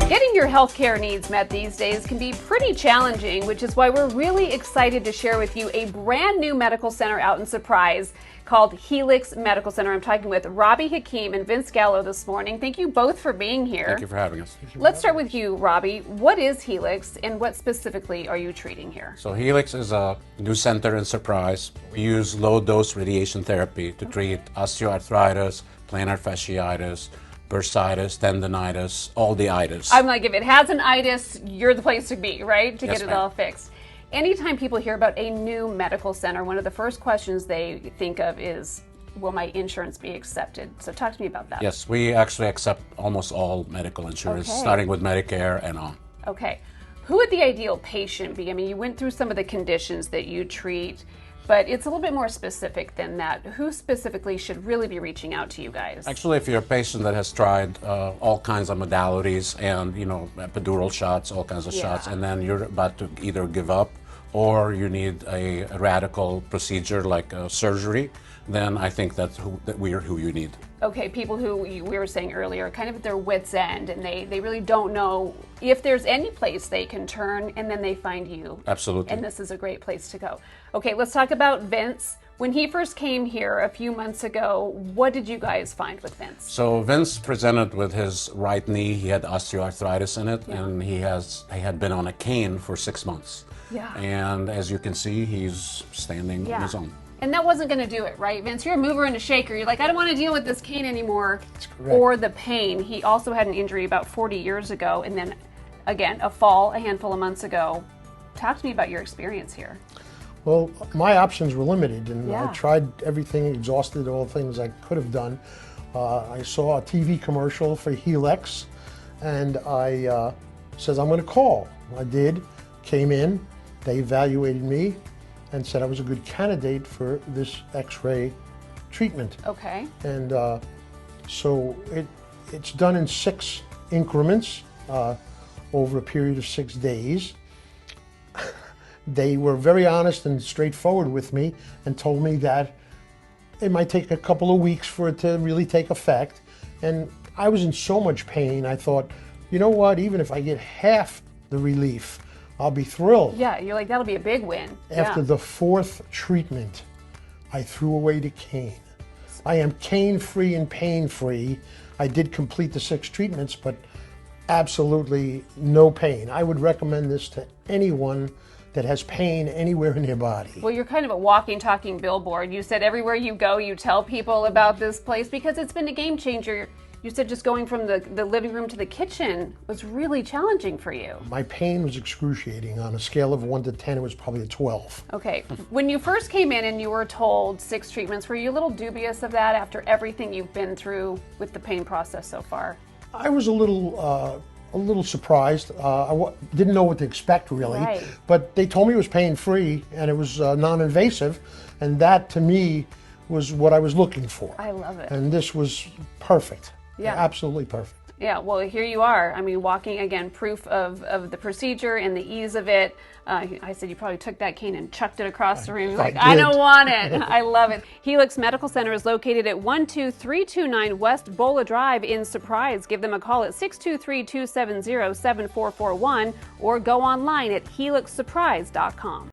Getting your healthcare needs met these days can be pretty challenging, which is why we're really excited to share with you a brand new medical center out in Surprise called Heelex Medical Center. I'm talking with Robbie Hakeem and Vince Gallo this morning. Thank you both for being here. Thank you for having us. Let's start with you, Robbie. What is Heelex and what specifically are you treating here? So Heelex is a new center in Surprise. We use low-dose radiation therapy to treat osteoarthritis, plantar fasciitis, bursitis, tendonitis, all the itis. I'm like, if it has an itis, you're the place to be, right? To Yes, get it ma'am. all fixed. Anytime people hear about a new medical center, one of the first questions they think of is, will my insurance be accepted? So talk to me about that. Yes, we actually accept almost all medical insurance, Okay. starting with Medicare and on. Okay. Who would the ideal patient be? I mean, you went through some of the conditions that you treat, but it's a little bit more specific than that. Who specifically should really be reaching out to you guys? Actually, if you're a patient that has tried all kinds of modalities and, epidural shots, all kinds of shots, and then you're about to either give up or you need a radical procedure like surgery, then I think that we're who you need. Okay, people who we were saying earlier, kind of at their wits' end, and they really don't know if there's any place they can turn, and then they find you. Absolutely. And this is a great place to go. Okay, let's talk about Vince. When he first came here a few months ago, what did you guys find with Vince? So Vince presented with his right knee. He had osteoarthritis in it, and he had been on a cane for 6 months. Yeah. And as you can see, he's standing on his own. And that wasn't going to do it, right, Vince? You're a mover and a shaker. You're like, I don't want to deal with this cane anymore. That's correct. Or the pain. He also had an injury about 40 years ago, and then, again, a fall a handful of months ago. Talk to me about your experience here. Well, my options were limited, and Yeah. I tried everything, exhausted all the things I could have done. I saw a TV commercial for Heelex, and I said, I'm going to call. I did, came in, they evaluated me, and said I was a good candidate for this X-ray treatment. Okay. And so it's done in 6 increments over a period of 6 days. They were very honest and straightforward with me and told me that it might take a couple of weeks for it to really take effect. And I was in so much pain, I thought, you know what, even if I get half the relief, I'll be thrilled. Yeah, you're like, that'll be a big win. After the 4th treatment, I threw away the cane. I am cane-free and pain-free. I did complete the 6 treatments, but absolutely no pain. I would recommend this to anyone that has pain anywhere in their body. Well, you're kind of a walking, talking billboard. You said everywhere you go, you tell people about this place because it's been a game changer. You said just going from the living room to the kitchen was really challenging for you. My pain was excruciating. On a scale of 1 to 10, it was probably a 12. Okay, when you first came in and you were told 6 treatments, were you a little dubious of that after everything you've been through with the pain process so far? I was a little surprised. Didn't know what to expect, really. Right. But they told me it was pain-free and it was non-invasive, and that to me was what I was looking for. I love it. And this was perfect. Yeah. Absolutely perfect. Yeah, well, here you are. I mean, walking, again, proof of the procedure and the ease of it. I said you probably took that cane and chucked it across the room. You're like, I don't want it. I love it. Heelex Medical Center is located at 12329 West Bola Drive in Surprise. Give them a call at 623-270-7441 or go online at heelexsurprise.com.